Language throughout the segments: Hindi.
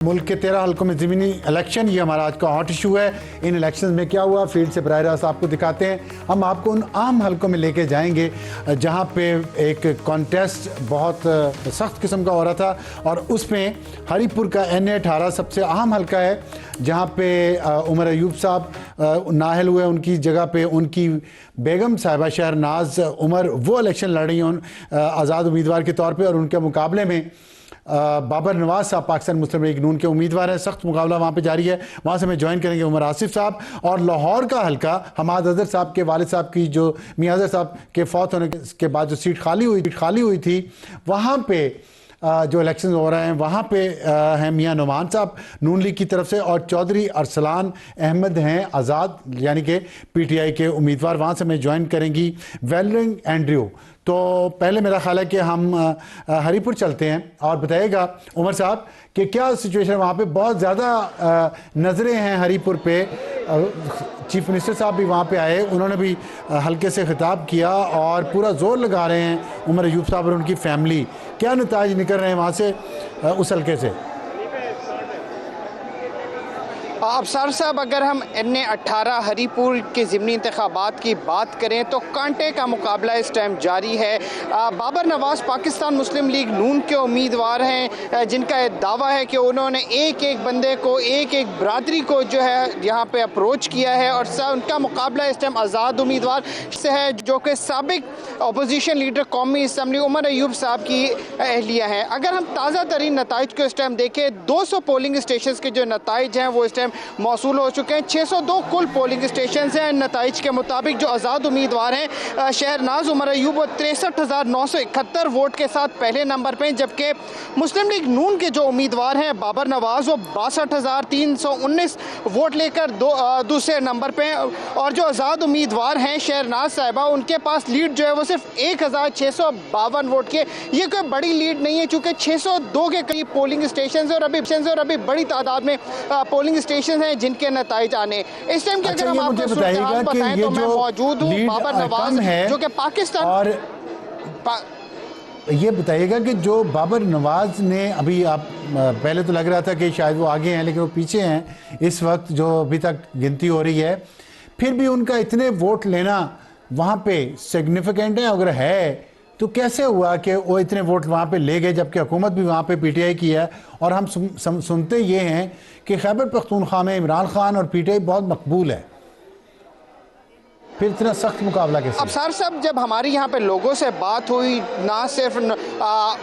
मुल्क के 13 हल्कों में ज़मीनी इलेक्शन, ये हमारा आज का हॉट इशू है। इन इलेक्शन में क्या हुआ, फील्ड से बराह रास्त आपको दिखाते हैं। हम आपको उन आम हल्कों में लेके जाएंगे जहां पे एक कॉन्टेस्ट बहुत सख्त किस्म का हो रहा था, और उसमें हरीपुर का NA-18 सबसे अहम हल्का है, जहां पे उमर अयूब साहब नाहल हुए। उनकी जगह पे उनकी बेगम साहिबा शहरनाज उमर वो इलेक्शन लड़ रही हैं आज़ाद उम्मीदवार के तौर पर, और उनके मुकाबले में बाबर नवाज साहब पाकिस्तान मुस्लिम लीग नून के उम्मीदवार हैं। सख्त मुकाबला वहाँ पे जारी है। वहाँ से हमें ज्वाइन करेंगे उमर आसिफ साहब। और लाहौर का हल्का हमाद अजहर साहब के वालिद साहब की, जो मियां अजहर साहब के फौत होने के बाद जो सीट खाली हुई थी, वहाँ पे जो इलेक्शन हो रहे हैं वहाँ पे हैं मियां नुमान साहब नून लीग की तरफ से, और चौधरी अरसलान अहमद हैं आज़ाद यानी कि PTI के उम्मीदवार। वहाँ से मैं ज्वाइन करेंगी वेलरिंग एंड्रयू। तो पहले मेरा ख्याल है कि हम हरीपुर चलते हैं और बताइएगा उमर साहब कि क्या सिचुएशन वहाँ पे। बहुत ज़्यादा नज़रें हैं हरीपुर पे। चीफ मिनिस्टर साहब भी वहाँ पे आए, उन्होंने भी हल्के से खिताब किया और पूरा जोर लगा रहे हैं उमर अयूब साहब और उनकी फैमिली। क्या नताइज निकल रहे हैं वहाँ से उस हल्के से? अफसर साहब, अगर हम NA-18 हरीपुर के ज़िमनी इंतखाबात की बात करें तो कांटे का मुकाबला इस टाइम जारी है। बाबर नवाज पाकिस्तान मुस्लिम लीग नून के उम्मीदवार हैं, जिनका दावा है कि उन्होंने एक एक बंदे को, एक एक बरादरी को जो है यहाँ पे अप्रोच किया है, और उनका मुकाबला इस टाइम आज़ाद उम्मीदवार से है, जो कि साबिक अपोजिशन लीडर कौमी असम्बली उमर अयूब साहब की अहलिया हैं। अगर हम ताज़ा तरीन नताइज को इस टाइम देखें, 200 पोलिंग स्टेशन के जो नताइज हैं वो इस टाइम मौसूल हो चुके हैं। 602 कुल पोलिंग स्टेशन हैं। नताइज के मुताबिक जो आज़ाद उम्मीदवार हैं शहरनाज उमर अयूब, वो 63,971 वोट के साथ पहले नंबर पे, जबकि मुस्लिम लीग नून के जो उम्मीदवार हैं बाबर नवाज, वो 62,319 वोट लेकर दूसरे नंबर पे। और जो आज़ाद उम्मीदवार हैं शहरनाज साहिबा, उनके पास लीड जो है वो सिर्फ 1,652 वोट की। ये कोई बड़ी लीड नहीं है, चूँकि 602 के करीब पोलिंग स्टेशन और अभी बड़ी तादाद में पोलिंग स्टेशन हैं जिनके नताइज आने। इस टाइम की अगर हम आपको बताएं तो मैं मौजूद हूँ बाबर नवाज है जो कि पाकिस्तान। और ये बताइएगा कि जो बाबर नवाज ने, अभी आप पहले तो लग रहा था कि शायद वो आगे हैं, लेकिन वो पीछे हैं इस वक्त जो अभी तक गिनती हो रही है, फिर भी उनका इतने वोट लेना वहाँ पे सिग्निफिकेंट है? अगर है तो कैसे हुआ कि वो इतने वोट वहाँ पे ले गए, जबकि हुकूमत भी वहाँ पे PTI की है? और हम सुनते ये हैं कि खैबर पख्तूनख्वा में इमरान खान और PTI बहुत मकबूल है, फिर इतना सख्त मुकाबला कैसे? अफसर साहब, जब हमारी यहाँ पे लोगों से बात हुई, ना सिर्फ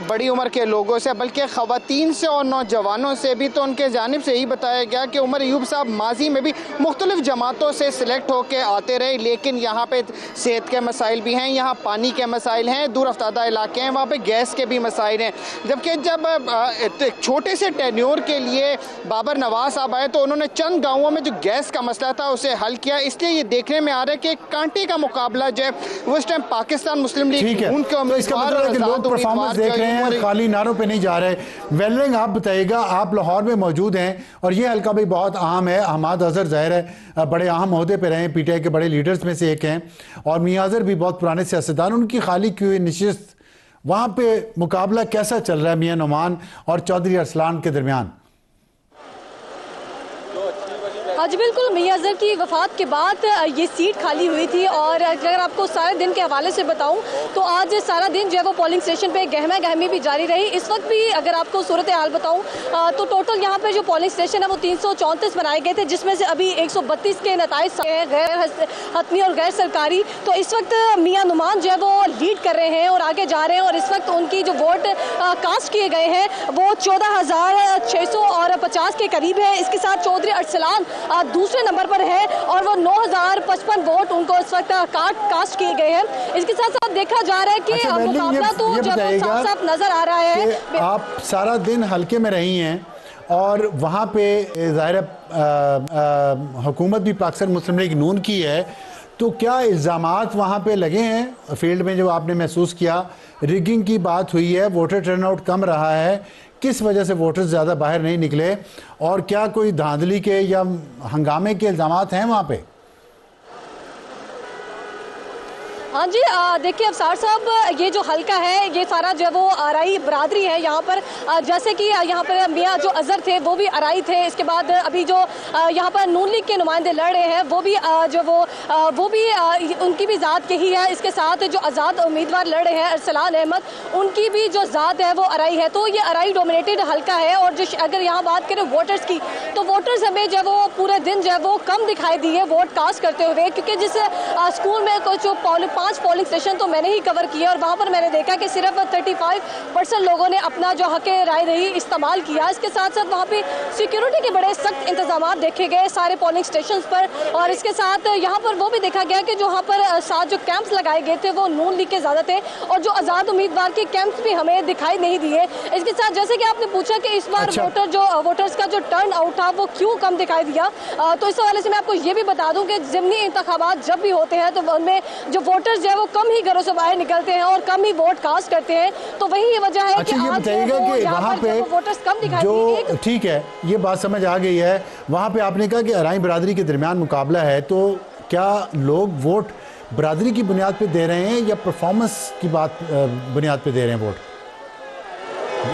बड़ी उम्र के लोगों से बल्कि ख़वातीन से और नौजवानों से भी, तो उनके जानिब से यही बताया गया कि उमर अयूब साहब माजी में भी मुख्तलिफ जमातों से सिलेक्ट होकर आते रहे, लेकिन यहाँ पे सेहत के मसाइल भी हैं, यहाँ पानी के मसाइल हैं, दूर अफ्तादा इलाके हैं, वहाँ पर गैस के भी मसाइल हैं। जबकि जब छोटे से टेन्योर के लिए बाबर नवाज साहब आए तो उन्होंने चंद गाँवों में जो गैस का मसला था उसे हल किया। इसलिए ये देखने में आ रहा है कि कांटे का मुकाबला जो है वो इस टाइम पाकिस्तान मुस्लिम लीग उनके उम्मीदवार लोग परफॉर्मेंस देख रहे हैं, खाली नारों पे नहीं जा रहे। वेलरिंग, आप बताइएगा, आप लाहौर में मौजूद हैं और ये हल्का भी बहुत अहम है। हमाद अजहर ज़ाहिर है बड़े अहम ओहदे पे रहे, PTI के बड़े लीडर्स में से एक हैं, और मियां अजहर भी बहुत पुराने सियासतदान, उनकी खाली की हुई नशिस्त, वहाँ पे मुकाबला कैसा चल रहा है मियां नुमान और चौधरी अरसलान के दरमियान? हाँ जी बिल्कुल, मियां अजहर की वफ़ात के बाद ये सीट खाली हुई थी, और अगर आपको सारे दिन के हवाले से बताऊं तो आज सारा दिन जो है वो पोलिंग स्टेशन पे गहमा गहमी भी जारी रही। इस वक्त भी अगर आपको सूरत हाल बताऊं तो टोटल यहाँ पे जो पोलिंग स्टेशन है वो 334 बनाए गए थे, जिसमें से अभी 132 के नताइज गैर हतमी और गैर सरकारी। तो इस वक्त मियां नुमान जो है वो लीड कर रहे हैं और आगे जा रहे हैं, और इस वक्त उनकी जो वोट कास्ट किए गए हैं वो 14,650 के करीब है। इसके साथ चौधरी अरसलान दूसरे नंबर पर है और वो 9,055 वोट उनको इस वक्त कास्ट किए गए हैं। इसके साथ साथ देखा जा रहा है कि मुकाबला तो जब साफ साफ नजर आ रहा है। आप सारा दिन हल्के में रही हैं और वहाँ पे ज़ाहिर हुकूमत भी पाकिस्तान मुस्लिम लीग नून की है, तो क्या इल्ज़ामात वहाँ पे लगे हैं फील्ड में? जो आपने महसूस किया, रिगिंग की बात हुई है, वोटर टर्नआउट कम रहा है, किस वजह से वोटर्स ज़्यादा बाहर नहीं निकले, और क्या कोई धांधली के या हंगामे के इल्ज़ामात हैं वहाँ पे? हाँ जी, देखिए अफसार साहब, ये जो हल्का है ये सारा जो है वो आरई बरादरी है यहाँ पर। जैसे कि यहाँ पर मियाँ जो अजहर थे वो भी आरई थे, इसके बाद अभी जो यहाँ पर नून लीग के नुमाइंदे लड़ रहे हैं वो भी वो भी उनकी भी ज़ात यही है। इसके साथ जो आज़ाद उम्मीदवार लड़ रहे हैं अरसलान अहमद, उनकी भी जो ज़ात है वो आरई है। तो ये आरई डोमिनेटेड हल्का है। और जो अगर यहाँ बात करें वोटर्स की, तो वोटर्स हमें जो वो पूरे दिन जो है वो कम दिखाई दिए वोट कास्ट करते हुए, क्योंकि जिस स्कूल में कुछ 5 पोलिंग स्टेशन तो मैंने ही कवर किए और वहाँ पर मैंने देखा कि सिर्फ 35% लोगों ने अपना जो हक राय रही इस्तेमाल किया। इसके साथ साथ वहाँ पे सिक्योरिटी के बड़े सख्त इंतजाम देखे गए सारे पोलिंग स्टेशन पर। और इसके साथ यहाँ पर वो भी देखा गया कि जो यहाँ पर 7 जो कैंप्स लगाए गए थे वो नून लीग के ज़्यादा थे और जो आज़ाद उम्मीदवार के कैंप्स भी हमें दिखाई नहीं दिए। इसके साथ जैसे कि आपने पूछा कि इस बार वोटर्स का जो टर्न आउट था वो क्यों कम दिखाई दिया, तो इस हवाले से मैं आपको ये भी बता दूं कि ज़िमनी इंतखाबात जब भी होते हैं तो उनमें जो वोटर्स जो है वो कम ही घरों से बाहर निकलते हैं और कम ही वोट कास्ट करते हैं। तो वही ये वजह है कि ये बताइएगा कि वहाँ पे वोटर्स कम दिखाई जो ठीक है, ये बात समझ आ गई है। वहाँ पे आपने कहा कि आरई बरादरी के दरमियान मुकाबला है, तो क्या लोग वोट बरादरी की बुनियाद पे दे रहे हैं या परफॉर्मेंस की बात बुनियाद पे दे रहे हैं वोट?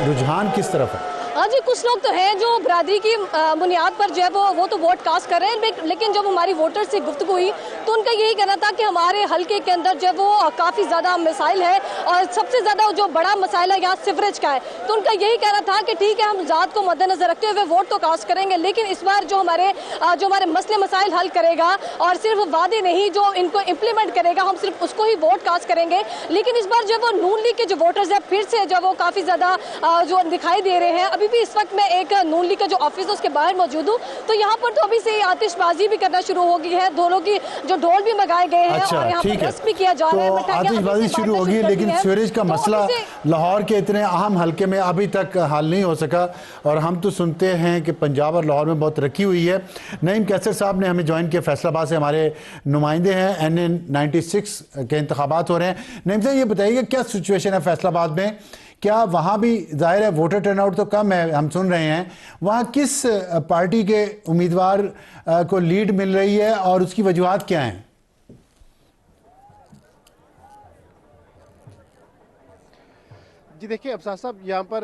रुझान किस तरफ है? हाँ जी, कुछ लोग तो हैं जो बरादरी की बुनियाद पर जो है वो तो वोट कास्ट कर रहे हैं, लेकिन जब हमारी वोटर से गुफ्तगू हुई तो उनका यही कहना था कि हमारे हल्के के अंदर जो है वो काफ़ी ज़्यादा मसाइल है और सबसे ज़्यादा जो बड़ा मसाइल है यहाँ सिवरेज का है। तो उनका यही कहना था कि ठीक है, हम ज़ात को मद्देनजर रखते हुए वोट तो कास्ट करेंगे, लेकिन इस बार जो हमारे मसले मसाइल हल करेगा और सिर्फ वादे नहीं, जो इनको इम्प्लीमेंट करेगा, हम सिर्फ उसको ही वोट कास्ट करेंगे। लेकिन इस बार जो वो नून लीग के जो वोटर्स है फिर से जो वो काफ़ी ज़्यादा जो दिखाई दे रहे हैं। अभी भी इस वक्त मैं एक नून लीग का जो ऑफिस है उसके बाहर मौजूद हूँ, तो यहाँ पर तो अभी से आतिशबाजी भी करना शुरू हो गई है, ढोलों की जो ढोल भी मंगाए गए हैं और यहाँ पर रस भी किया जा रहा है। तो आतिशबाजी शुरू होगी, लेकिन सीवरेज का मसला लाहौर के इतने अहम हल्के में अभी तक हल नहीं हो सका। और हम तो सुनते हैं कि पंजाब और लाहौर में बहुत तरक्की हुई है। नईम कैसर साहब ने हमें ज्वाइन किया, फैसलाबाद से हमारे नुमाइंदे हैं। NN96 के इंतखाबात हो रहे हैं। नईम साहब, ये बताइएगा क्या सिचुएशन है फैसलाबाद में? क्या वहाँ भी जाहिर है वोटर टर्नआउट तो कम है, हम सुन रहे हैं, वहाँ किस पार्टी के उम्मीदवार को लीड मिल रही है और उसकी वजूहात क्या हैं? जी देखिए अफसार साहब, यहाँ पर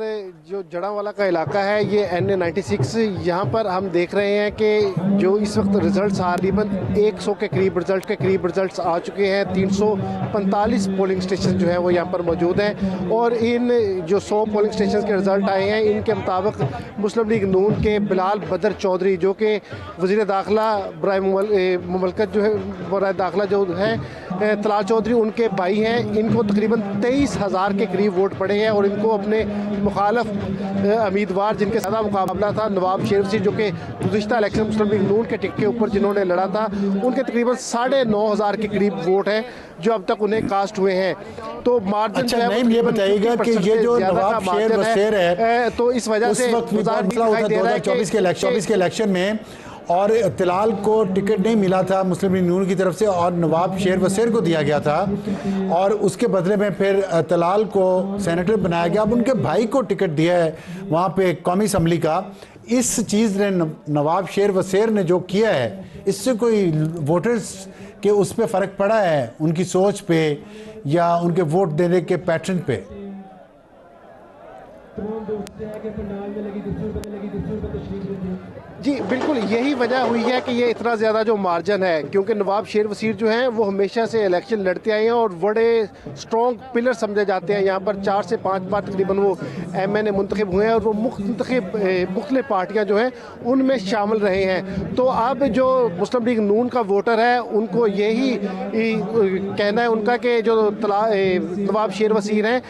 जो जड़ांवाला का इलाका है ये NN96, यहाँ पर हम देख रहे हैं कि जो इस वक्त रिजल्ट्स तकरीबन 100 के करीब रिजल्ट्स आ चुके हैं। 345 पोलिंग स्टेशन जो है वो यहाँ पर मौजूद हैं और इन जो 100 पोलिंग स्टेशन के रिज़ल्ट आए हैं, इनके मुताबिक मुस्लिम लीग नून के बिलाल बदर चौधरी, जो कि वज़ीर दाखिला बराए मुमलकत जो है बराए दाखिला जो है तलाल चौधरी, उनके भाई हैं, इनको तकरीबन 23,000 के करीब वोट पड़े हैं और इनको अपने मुखालफ उम्मीदवार जिनके साथ मुकाबला था नवाब शेर वसीर, जो कि गुज़िश्ता इलेक्शन मुस्लिम लीग नून के टिकट के ऊपर जिन्होंने लड़ा था, उनके तकरीबन 9,500 के करीब वोट हैं जो अब तक उन्हें कास्ट हुए हैं। तो मार्जिन अच्छा, नहीं ये बताइएगा कि ये जो नवाब शेर वसीर है, तो इस वजह से 2024 के इलेक्शन में और तलाल को टिकट नहीं मिला था मुस्लिम लीग नून की तरफ से और नवाब शेर वसीर को दिया गया था और उसके बदले में फिर तलाल को सेनेटर बनाया गया। अब उनके भाई को टिकट दिया है वहाँ पे कौमी असम्बली का। इस चीज़ ने नवाब शेर वसीर ने जो किया है, इससे कोई वोटर्स के उस पर फ़र्क पड़ा है, उनकी सोच पे या उनके वोट देने के पैटर्न पे? जी बिल्कुल, यही वजह हुई है कि ये इतना ज़्यादा जो मार्जिन है, क्योंकि नवाब शेर वसीर जो हैं वो हमेशा से इलेक्शन लड़ते आए हैं और बड़े स्ट्रॉन्ग पिलर समझे जाते हैं। यहाँ पर 4 से 5 बार तकरीबन वो MNA मुंतखब हुए हैं और वो मुख्तलिफ पार्टियाँ जो हैं उनमें शामिल रहे हैं। तो अब जो मुस्लिम लीग नून का वोटर है उनको यही कहना है उनका कि जो नवाब शेर वसीर हैं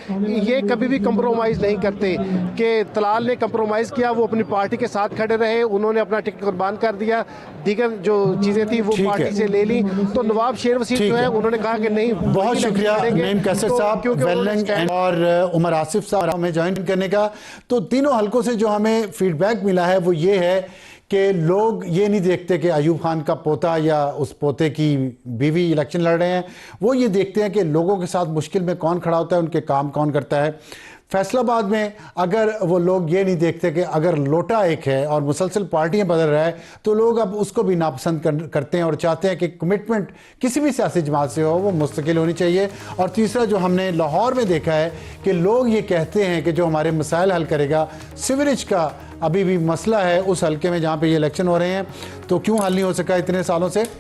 ये कभी भी कंप्रोमाइज़ नहीं करते, कि तलाल ने कंप्रोमाइज़ किया, वो अपनी पार्टी के साथ खड़े रहे, उन्होंने अपना टिकट कुर्बान कर दिया, दीगर जो चीजें थी वो पार्टी से ले ली। तो नवाब शेर वसीर जो है उन्होंने कहा कि नहीं। बहुत शुक्रिया नईम कैसर साहब और उमर आसिफ साहब हमें ज्वाइन करने का। तो तीनों हलकों से जो हमें फीडबैक मिला है वो ये है कि लोग ये नहीं देखते कि अयूब खान का पोता या उस पोते की बीवी इलेक्शन लड़ रहे हैं, वो ये देखते हैं कि लोगों के साथ मुश्किल में कौन खड़ा होता है, उनके काम कौन करता है। फैसलाबाद में अगर वो लोग ये नहीं देखते कि अगर लोटा एक है और मुसलसल पार्टियां बदल रहा है तो लोग अब उसको भी नापसंद करते हैं और चाहते हैं कि कमिटमेंट किसी भी सियासी जमात से हो वो मुस्तकिल होनी चाहिए। और तीसरा जो हमने लाहौर में देखा है कि लोग ये कहते हैं कि जो हमारे मसाइल हल करेगा, सीवरेज का अभी भी मसला है उस हल्के में जहाँ पे ये इलेक्शन हो रहे हैं, तो क्यों हल नहीं हो सका इतने सालों से।